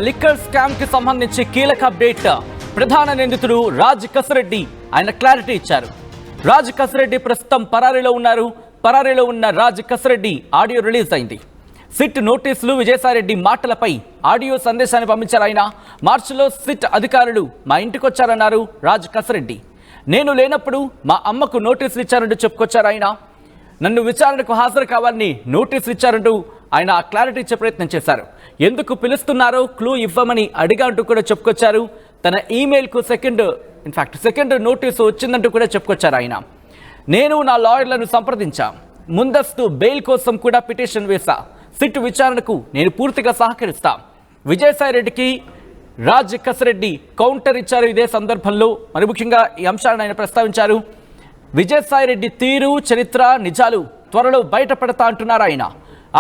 Liquor scam కి సంబంధించి కీలక అప్డేట్. ప్రధాన నిందితుడు రాజ్ కసిరెడ్డి ఆయన క్లారిటీ ఇచ్చారు. రాజ్ కసిరెడ్డి ప్రస్తుతం పరారీలో ఉన్నారు. పరారీలో ఉన్న రాజ్ కసిరెడ్డి ఆడియో రిలీజ్ అయింది. సిట్ నోటీసులు విజయసాయిరెడ్డి మాటలపై ఆడియో సందేశాన్ని పంపించారు ఆయన. మార్చిలో సిట్ అధికారులు మా ఇంటికి వచ్చారన్నారు రాజ్ కసిరెడ్డి. నేను లేనప్పుడు మా అమ్మకు నోటీసులు ఇచ్చారంటూ చెప్పుకొచ్చారు ఆయన. నన్ను విచారణకు హాజరు కావాలని నోటీసులు ఇచ్చారంటూ ఆయన క్లారిటీ ఇచ్చే ప్రయత్నం చేశారు. ఎందుకు పిలుస్తున్నారో క్లూ ఇవ్వమని అడిగా అంటూ కూడా చెప్పుకొచ్చారు. తన ఈమెయిల్కు సెకండ్ నోటీసు వచ్చిందంటూ కూడా చెప్పుకొచ్చారు ఆయన. నేను నా లాయర్లను సంప్రదించా, ముందస్తు బెయిల్ కోసం కూడా పిటిషన్ వేశా. సిట్ విచారణకు నేను పూర్తిగా సహకరిస్తా. విజయసాయిరెడ్డికి రాజ్ కసిరెడ్డి కౌంటర్ ఇచ్చారు. ఇదే సందర్భంలో మరి ముఖ్యంగా ఈ అంశాలను ఆయన ప్రస్తావించారు. విజయసాయిరెడ్డి తీరు, చరిత్ర, నిజాలు త్వరలో బయటపడతా అంటున్నారు ఆయన.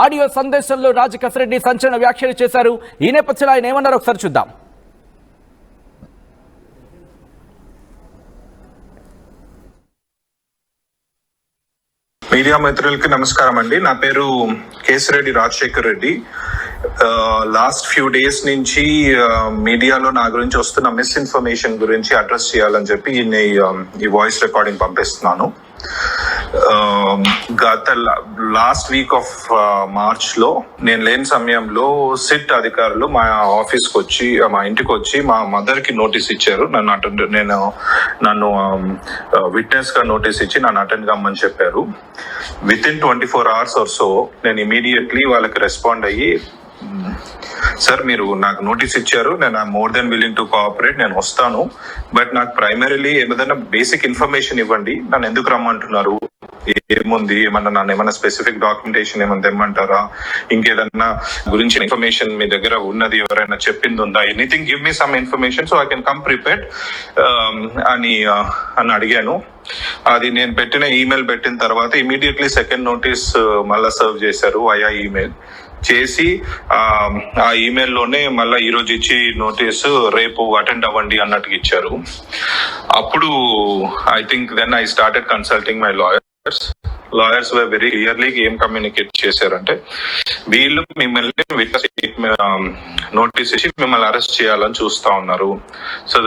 ఆడియో సందేశంలో రాజ్ కసిరెడ్డి సంచలన వ్యాఖ్యలు చేశారు. ఈ నేపథ్యంలో ఆయన ఏమన్నారో ఒకసారి చూద్దాం. మీడియా మిత్రులకి నమస్కారం అండి. నా పేరు Kesireddy Rajasekhar Reddy. Last few days నుంచి మీడియాలో నా గురించి వస్తున్న మిస్ఇన్ఫర్మేషన్ గురించి అడ్రస్ చేయాలని చెప్పి ఈ వాయిస్ రికార్డింగ్ పంపిస్తున్నాను. గత లాస్ట్ వీక్ ఆఫ్ మార్చ్ లో నేను లేని సమయంలో సిట్ అధికారులు మా ఆఫీస్కి వచ్చి, మా ఇంటికి వచ్చి మా మదర్ కి నోటీస్ ఇచ్చారు. నన్ను విట్నెస్ గా నోటీస్ ఇచ్చి నన్ను అటెండ్ కమ్మని చెప్పారు. Within 24 hours or so నేను ఇమీడియట్లీ వాళ్ళకి రెస్పాండ్ అయ్యి, సార్ మీరు నాకు నోటీస్ ఇచ్చారు, నేను more than willing to cooperate, నేను వస్తాను, బట్ నాకు ప్రైమరీలీ ఏదైనా బేసిక్ ఇన్ఫర్మేషన్ ఇవ్వండి, నన్ను ఎందుకు రమ్మంటున్నారు, ఏముంది, ఏమన్నా స్పెసిఫిక్ డాక్యుమెంటేషన్ ఏమన్నా తెమ్మంటారా, ఇంకేదన్నా గురించి ఇన్ఫర్మేషన్ మీ దగ్గర ఉన్నది, ఎవరైనా చెప్పింది ఉందా, anything give me some information so I can come prepared అని అడిగాను. అది నేను పెట్టిన ఈమెయిల్ పెట్టిన తర్వాత ఇమీడియట్లీ సెకండ్ నోటీస్ మళ్ళా సర్వ్ చేశారు వయా ఈమెయిల్ చేసి, ఆ ఈమెయిల్లోనే మళ్ళీ ఈ రోజు ఇచ్చి నోటీసు రేపు అటెండ్ అవ్వండి అన్నట్టుగా ఇచ్చారు. అప్పుడు I think then I started consulting my lawyers were very clearly ఏం కమ్యూనికేట్ చేశారంటే, వీళ్ళు మిమ్మల్ని నోటీస్ ఇచ్చి మిమ్మల్ని అరెస్ట్ చేయాలని చూస్తా ఉన్నారు. సో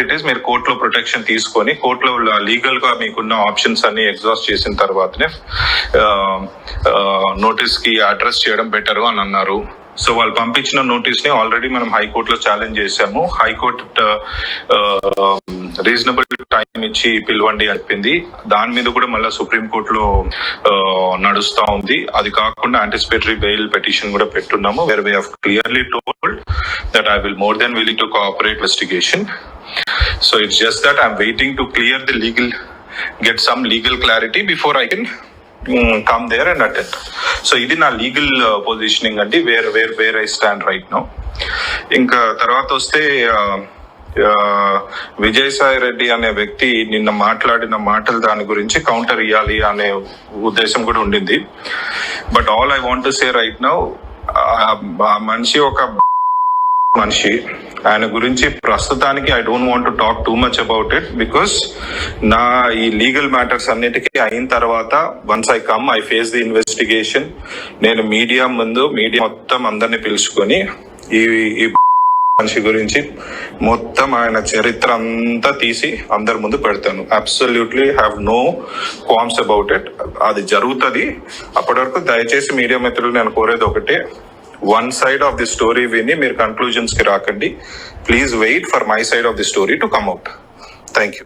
ఇట్ ఈస్ మీరు కోర్టులో ప్రొటెక్షన్ తీసుకొని కోర్టులో లీగల్ గా మీకున్న ఆప్షన్స్ అన్ని ఎగ్జాస్ట్ చేసిన తర్వాతనే నోటీస్ కి అడ్రస్ చేయడం బెటర్ అని అన్నారు. సో వాళ్ళు పంపించిన నోటీస్ ని ఆల్రెడీ మనం హైకోర్టులో ఛాలెంజ్ చేశాము. హైకోర్టు రీజనబుల్ టైం ఇచ్చి పిలవండి చెప్పింది. దాని మీద కూడా మళ్ళీ సుప్రీంకోర్టులో నడుస్తా ఉంది. అది కాకుండా యాంటిసిపేటరీ బెయిల్ పిటిషన్ కూడా పెట్టున్నాము, where we have clearly told that I will more than willing to cooperate investigation. So it's just that I'm waiting to clear the legal, get some legal clarity before I can come there and attend. So ఇది నా legal positioning అండి, where I stand right now. ఇంకా తర్వాత వస్తే విజయసాయిరెడ్డి అనే వ్యక్తి నిన్న మాట్లాడిన మాటలు దాని గురించి కౌంటర్ ఇవ్వాలి అనే ఉద్దేశం కూడా ఉండింది. But all I want to say right now, ఆ మనిషి ఒక మనిషి, ఆయన గురించి ప్రస్తుతానికి I don't want to talk too much about it, because నా ఈ లీగల్ మ్యాటర్స్ అన్నిటికీ అయిన తర్వాత once I come I face the investigation, నేను మీడియా మొత్తం అందరినీ పిలుచుకొని ఈ మనిషి గురించి మొత్తం ఆయన చరిత్ర అంతా తీసి అందరి ముందు పెడతాను. Absolutely have no qualms about it. అది జరుగుతుంది. అప్పటి వరకు దయచేసి మీడియా మిత్రులు నేను కోరేది ఒకటే, one side of the story విని మీరు కన్క్లూజన్స్ కి రాకండి. Please wait for my side of the story to come out. Thank you.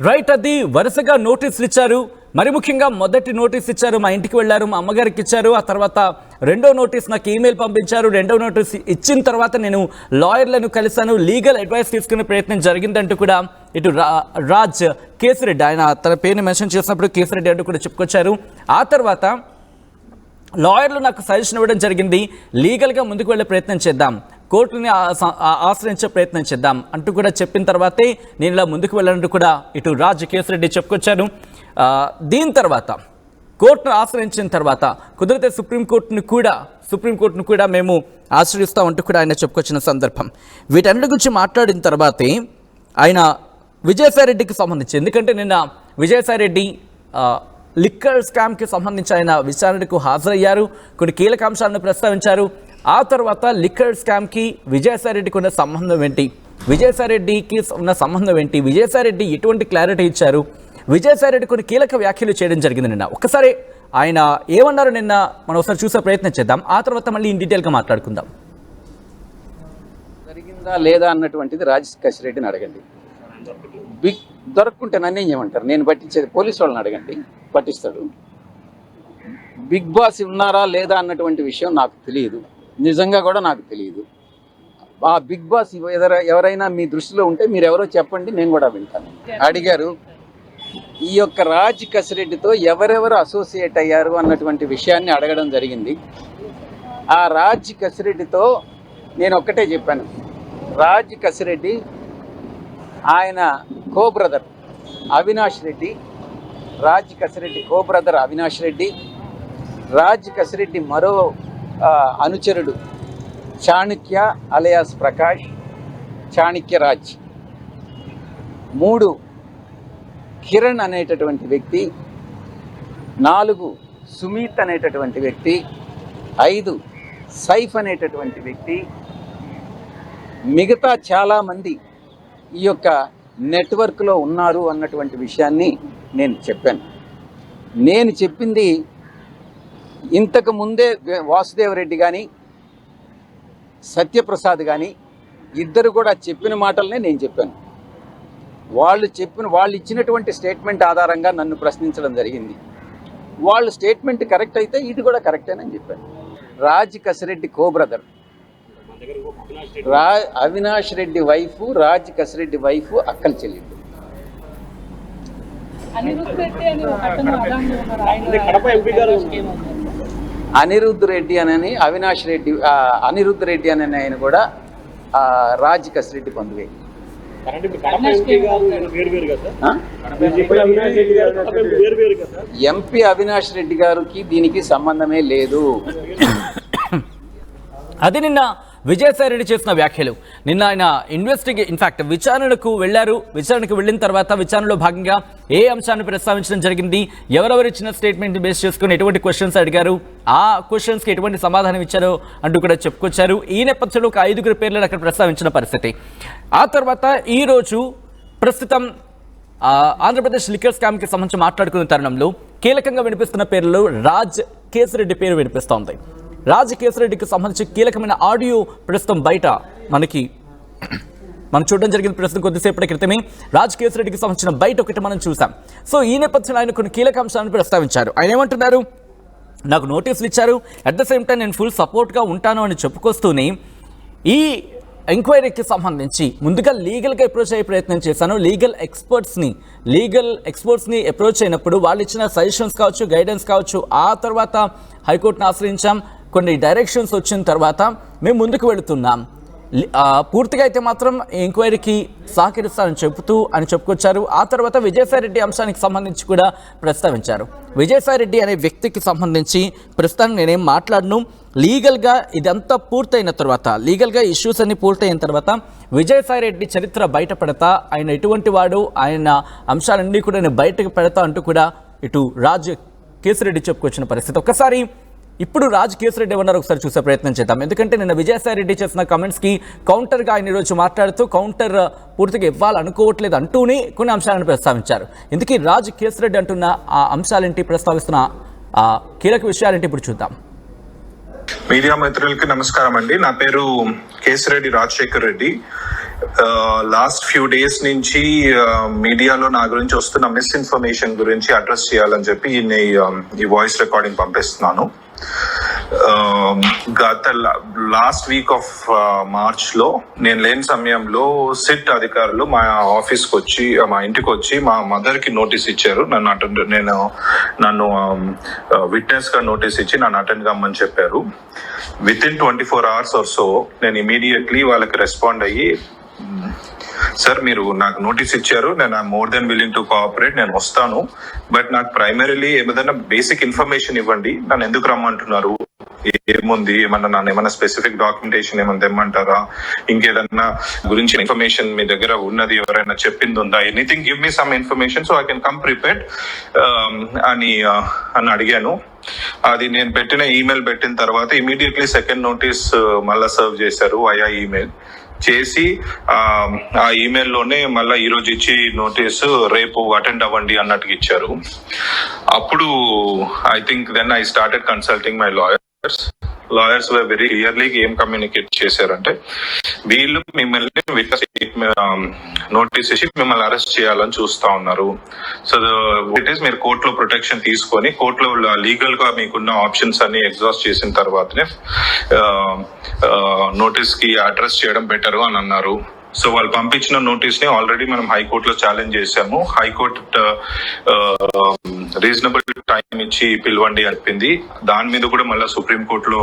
Right, అది వరుసగా నోటీసులు ఇచ్చారు. మరి ముఖ్యంగా మొదటి నోటీస్ ఇచ్చారు, మా ఇంటికి వెళ్ళారు, మా అమ్మగారికి ఇచ్చారు. ఆ తర్వాత రెండో నోటీస్ నాకు ఈమెయిల్ పంపించారు. రెండో నోటీస్ ఇచ్చిన తర్వాత నేను లాయర్లను కలిశాను, లీగల్ అడ్వైస్ తీసుకునే ప్రయత్నం జరిగిందంటూ కూడా ఇటు రాజ్ కేసిరెడ్డి, ఆయన తన పేరుని మెన్షన్ చేసినప్పుడు కేసిరెడ్డి అంటూ కూడా చెప్పుకొచ్చారు. ఆ తర్వాత లాయర్లు నాకు సజెషన్ ఇవ్వడం జరిగింది, లీగల్గా ముందుకు వెళ్ళే ప్రయత్నం చేద్దాం, కోర్టుని ఆశ్రయించే ప్రయత్నం చేద్దాం అంటూ కూడా చెప్పిన తర్వాతే నేను ఇలా ముందుకు వెళ్ళాలంటూ కూడా ఇటు రాజ్ కేసిరెడ్డి చెప్పుకొచ్చాను. దీని తర్వాత కోర్టును ఆశ్రయించిన తర్వాత కుదిరితే సుప్రీంకోర్టును కూడా మేము ఆశ్రయిస్తామంటూ కూడా ఆయన చెప్పుకొచ్చిన సందర్భం. వీటన్నిటి గురించి మాట్లాడిన తర్వాతే ఆయన విజయసాయిరెడ్డికి సంబంధించి, ఎందుకంటే నిన్న విజయసాయిరెడ్డి లిక్కర్ స్కామ్కి సంబంధించి ఆయన విచారణకు హాజరయ్యారు, కొన్ని కీలక అంశాలను ప్రస్తావించారు. ఆ తర్వాత లిక్కర్ స్కామ్కి విజయసాయిరెడ్డికి ఉన్న సంబంధం ఏంటి, విజయసాయిరెడ్డికి ఉన్న సంబంధం ఏంటి, విజయసాయిరెడ్డి ఎటువంటి క్లారిటీ ఇచ్చారు, విజయసాయిరెడ్డి కొన్ని కీలక వ్యాఖ్యలు చేయడం జరిగింది నిన్న. ఒక్కసారి ఆయన ఏమన్నారు నిన్న మనం ఒకసారి చూసే ప్రయత్నం చేద్దాం. ఆ తర్వాత మళ్ళీ ఇన్ డీటెయిల్గా మాట్లాడుకుందాం. జరిగిందా లేదా అన్నటువంటిది రాజశేఖర్ రెడ్డిని అడగండి. దొరక్కుంటే నన్ను ఏం చేయమంటారు? నేను పట్టించేది పోలీసు వాళ్ళని అడగండి, పట్టిస్తాడు. బిగ్ బాస్ ఉన్నారా లేదా అన్నటువంటి విషయం నాకు తెలియదు, నిజంగా కూడా నాకు తెలియదు. ఆ బిగ్ బాస్ ఎవరైనా మీ దృష్టిలో ఉంటే మీరు ఎవరో చెప్పండి, నేను కూడా వింటాను. అడిగారు ఈ యొక్క రాజ్ కసిరెడ్డితో ఎవరెవరు అసోసియేట్ అయ్యారు అన్నటువంటి విషయాన్ని అడగడం జరిగింది. ఆ రాజ్ కసిరెడ్డితో నేను ఒక్కటే చెప్పాను, రాజ్ కసిరెడ్డి ఆయన కో brother Avinash Reddy, Raj Kasireddy co brother Avinash Reddy, Raj Kasireddy మరో అనుచరుడు చాణక్య అలియాస్ ప్రకాష్, చాణక్య రాజ్, 3 కిరణ్ అనేటటువంటి వ్యక్తి, 4 సుమిత్ అనేటటువంటి వ్యక్తి, 5 సైఫ్ అనేటటువంటి వ్యక్తి, మిగతా చాలామంది ఈ యొక్క నెట్వర్క్లో ఉన్నారు అన్నటువంటి విషయాన్ని నేను చెప్పాను. నేను చెప్పింది ఇంతకు ముందే వాసుదేవరెడ్డి కానీ సత్యప్రసాద్ కానీ ఇద్దరు కూడా చెప్పిన మాటలనే నేను చెప్పాను. వాళ్ళు ఇచ్చినటువంటి స్టేట్మెంట్ ఆధారంగా నన్ను ప్రశ్నించడం జరిగింది. వాళ్ళు స్టేట్మెంట్ కరెక్ట్ అయితే ఇది కూడా కరెక్టేనని చెప్పాను. Raj Kasireddy co brother Avinash Reddy wife, Raj Kasireddy wife అక్కల చెల్లెలు. అనిరుద్ధ్ రెడ్డి అని అవినాష్ రెడ్డి, అనిరుద్ధ్ రెడ్డి అని ఆయన కూడా రాజ్ కసిరెడ్డి బంధువే. ఎంపీ అవినాష్ రెడ్డి గారికి దీనికి సంబంధమే లేదు. అది నిన్న విజయసాయిరెడ్డి చేసిన వ్యాఖ్యలు. నిన్న ఆయన ఇన్ఫాక్ట్ విచారణకు వెళ్ళారు. విచారణకు వెళ్ళిన తర్వాత విచారణలో భాగంగా ఏ అంశాన్ని ప్రస్తావించడం జరిగింది, ఎవరెవరు ఇచ్చిన స్టేట్మెంట్ బేస్ చేసుకుని ఎటువంటి క్వశ్చన్స్ అడిగారు, ఆ క్వశ్చన్స్కి ఎటువంటి సమాధానం ఇచ్చారో అంటూ కూడా చెప్పుకొచ్చారు. ఈ నేపథ్యంలో ఒక 5 పేర్లను అక్కడ ప్రస్తావించిన పరిస్థితి. ఆ తర్వాత ఈరోజు ప్రస్తుతం ఆంధ్రప్రదేశ్ లిక్కర్ స్కామ్కి సంబంధించి మాట్లాడుకున్న తరుణంలో కీలకంగా వినిపిస్తున్న పేర్లలో రాజ్ కేసిరెడ్డి పేరు వినిపిస్తోంది. రాజ్ కేసిరెడ్డికి సంబంధించి కీలకమైన ఆడియో ప్రస్తుతం బయట మనం చూడడం జరిగింది. ప్రస్తుతం కొద్దిసేపటి క్రితమే రాజ్ కేసిరెడ్డికి సంబంధించిన బయట ఒకటి మనం చూసాం. సో ఈ నేపథ్యంలో ఆయన కొన్ని కీలక అంశాలను ప్రస్తావించారు. ఆయన ఏమంటున్నారు, నాకు నోటీసులు ఇచ్చారు, అట్ ద సేమ్ టైం నేను ఫుల్ సపోర్ట్గా ఉంటాను అని చెప్పుకొస్తూనే ఈ ఎంక్వైరీకి సంబంధించి ముందుగా లీగల్గా అప్రోచ్ అయ్యే ప్రయత్నం చేశాను. లీగల్ ఎక్స్పర్ట్స్ని అప్రోచ్ అయినప్పుడు వాళ్ళు ఇచ్చిన సజెషన్స్ కావచ్చు, గైడెన్స్ కావచ్చు, ఆ తర్వాత హైకోర్టును ఆశ్రయించాం. కొన్ని డైరెక్షన్స్ వచ్చిన తర్వాత మేము ముందుకు వెళుతున్నాం. పూర్తిగా అయితే మాత్రం ఎంక్వైరీకి సహకరిస్తానని చెప్పుకొచ్చారు. ఆ తర్వాత విజయసాయిరెడ్డి అంశానికి సంబంధించి కూడా ప్రస్తావించారు. విజయసాయిరెడ్డి అనే వ్యక్తికి సంబంధించి ప్రస్తుతం నేనేం మాట్లాడను, లీగల్గా ఇదంతా పూర్తయిన తర్వాత, లీగల్గా ఇష్యూస్ అన్ని పూర్తయిన తర్వాత విజయసాయిరెడ్డి చరిత్ర బయటపడతా, ఆయన ఎటువంటి వాడు, ఆయన అంశాలన్నీ కూడా నేను బయటకు పెడతా అంటూ కూడా ఇటు రాజ్ కేసిరెడ్డి చెప్పుకొచ్చిన పరిస్థితి. ఒక్కసారి ఇప్పుడు రాజ్ కేసిరెడ్డి ఏమన్నారు ఒకసారి చూసే ప్రయత్నం చేద్దాం. ఎందుకంటే నిన్న విజయసాయిరెడ్డి చేసిన కామెంట్స్కి కౌంటర్గా ఆయన ఈరోజు మాట్లాడుతూ కౌంటర్ పూర్తిగా ఇవ్వాలనుకోవట్లేదు అంటూనే కొన్ని అంశాలను ప్రస్తావించారు. ఇందుకీ రాజ్ కేసిరెడ్డి అంటున్న ఆ అంశాలేంటి, ప్రస్తావిస్తున్న ఆ కీలక విషయాలేంటి ఇప్పుడు చూద్దాం. మీడియా మిత్రులకి నమస్కారం అండి. నా పేరు Kesireddy Rajasekhar Reddy. Last few days నుంచి మీడియాలో నా గురించి వస్తున్న మిస్ఇన్ఫర్మేషన్ గురించి అడ్రస్ చేయాలని చెప్పి ఈ వాయిస్ రికార్డింగ్ పంపిస్తున్నాను. గత లాస్ట్ వీక్ ఆఫ్ మార్చ్ లో నేను లేని సమయంలో సిట్ అధికారులు మా ఆఫీస్కి వచ్చి, మా ఇంటికి వచ్చి మా మదర్ కి నోటీస్ ఇచ్చారు. నన్ను విట్నెస్ గా నోటీస్ ఇచ్చి నన్ను అటెండ్ కమ్మని చెప్పారు. Within 24 hours or so నేను ఇమీడియట్లీ వాళ్ళకి రెస్పాండ్ అయ్యి, సార్ మీరు నాకు నోటీస్ ఇచ్చారు, నేను more than willing to cooperate, నేను వస్తాను, బట్ నాకు ప్రైమరీలీ ఏదైనా బేసిక్ ఇన్ఫర్మేషన్ ఇవ్వండి, నన్ను ఎందుకు రమ్మంటున్నారు, ఏముంది, నన్ను ఏమన్నా స్పెసిఫిక్ డాక్యుమెంటేషన్ ఏమైనా తెమ్మంటారా, ఇంకేదన్నా గురించి ఇన్ఫర్మేషన్ మీ దగ్గర ఉన్నది, ఎవరైనా చెప్పింది ఉందా, anything give me some information so I can come prepared అని అడిగాను. అది నేను పెట్టిన ఈమెయిల్ పెట్టిన తర్వాత ఇమీడియట్లీ సెకండ్ నోటీస్ మళ్ళా సర్వ్ చేశారు వయా ఈమెయిల్ చేసి, ఆ ఈమెయిల్లోనే మళ్ళీ ఈరోజు ఇచ్చి నోటీసు రేపు అటెండ్ అవ్వండి అన్నట్టుగా ఇచ్చారు. అప్పుడు I think then I started consulting my lawyers were very clearly ఏం కమ్యూనికేట్ చేశారంటే, వీళ్ళు మిమ్మల్ని నోటీస్ ఇచ్చి మిమ్మల్ని అరెస్ట్ చేయాలని చూస్తా ఉన్నారు. సో ఇట్ ఈస్ మీరు కోర్టులో ప్రొటెక్షన్ తీసుకొని కోర్టులో లీగల్ గా మీకున్న ఆప్షన్స్ అన్ని ఎగ్జాస్ట్ చేసిన తర్వాతనే నోటీస్ కి అడ్రస్ చేయడం బెటర్ అని అన్నారు. సో వాళ్ళు పంపించిన నోటీస్ ని ఆల్రెడీ మనం హైకోర్టులో ఛాలెంజ్ చేశాము. హైకోర్టు రీజనబుల్ టైం ఇచ్చి పిలవండి చెప్పింది. దాని మీద కూడా మళ్ళీ సుప్రీం కోర్టులో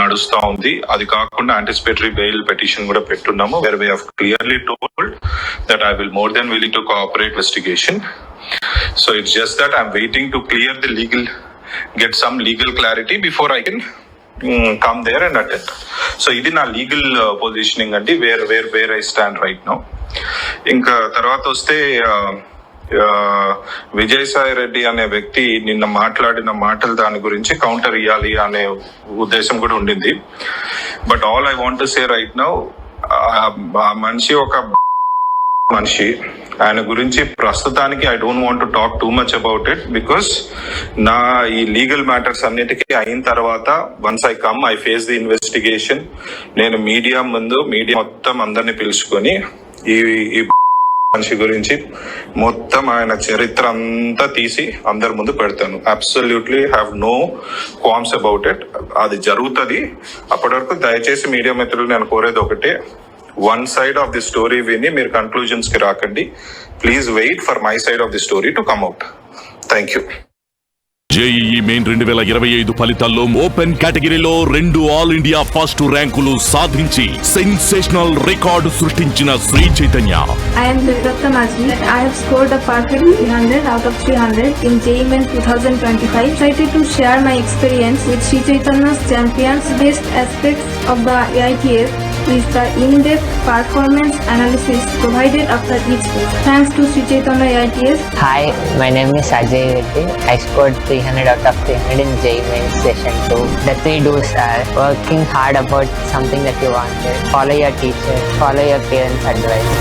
నడుస్తా ఉంది. అది కాకుండా యాంటిసిపేటరీ బెయిల్ పిటిషన్ కూడా పెట్టున్నాము, where we have clearly told that I will more than willing to cooperate investigation. So it's just that I'm waiting to clear the legal, get some legal clarity before I can come there and attend. So ఇది నా legal positioning అండి, where I stand right now. ఇంకా తర్వాత వస్తే విజయసాయి రెడ్డి అనే వ్యక్తి నిన్న మాట్లాడిన మాటలు దాని గురించి కౌంటర్ ఇవ్వాలి అనే ఉద్దేశం కూడా ఉండింది. But all I want to say right now, ఆ మనిషి ఒక మనిషి, ఆయన గురించి ప్రస్తుతానికి I don't want to talk too much about it, because నా ఈ లీగల్ మ్యాటర్స్ అన్నిటికీ అయిన తర్వాత once I come I face the investigation, నేను మీడియా మొత్తం అందరినీ పిలుచుకొని ఈ మనిషి గురించి మొత్తం ఆయన చరిత్ర అంతా తీసి అందరి ముందు పెడతాను. Absolutely have no qualms about it. అది జరుగుతుంది. అప్పటి వరకు దయచేసి మీడియా మిత్రులు నేను కోరేది ఒకటే, one side of the story విని మీరు కన్క్లూజన్స్ కి రాకండి. Please wait for my side of the story to come out. Thank you. JEE main 2025 ఫలితాల్లో ఓపెన్ కేటగిరీలో 2 ఆల్ ఇండియా ఫస్ట్ ర్యాంకులు సాధించి సెన్సేషనల్ రికార్డు సృష్టించిన Sri Chaitanya. I am Durgatta Maji. I have scored a perfect 300 out of 300 in JEE Main 2025. Excited to share my experience with Sri Chaitanya's champions. Best aspects of the AITF is the in-depth performance analysis provided after each test. Thanks to Sri Chaitanya AITF. Hi, my name is Ajay Reddy. I scored 300 out of 300 in JEE Mains Session 2. The 3 do's are working hard about something that you wanted, follow your teacher, follow your parents' advice.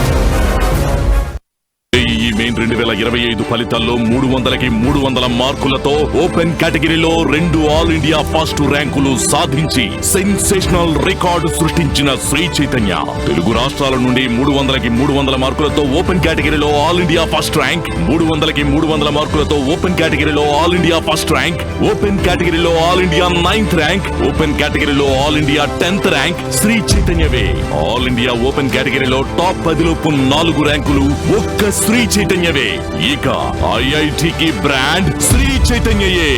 JEE main 2025 ఫలితాల్లో 300కి 300 మార్కులతో open కేటగిరీలో 2 all India first ర్యాంకులు సాధించి sensational record సృష్టించిన శ్రీ చైతన్య. తెలుగు రాష్ట్రాల నుండి 300కి 300 మార్కులతో open కేటగిరీలో ఆల్ ఇండియా ఫస్ట్ ర్యాంక్, 300కి 300 మార్కులతో ఓపెన్ కేటగిరీలో all India first rank, open కేటగిరీలో all India 9th rank, open కేటగిరీలో all India 10th rank Sri చైతన్యవే. ఆల్ ఇండియా ఓపెన్ కేటగిరీలో టాప్ 10లోపు 4 ర్యాంకులు ఒక్క శ్రీ చైతన్యవే. ఇక ఐఐటికి బ్రాండ్ శ్రీ చైతన్యయే.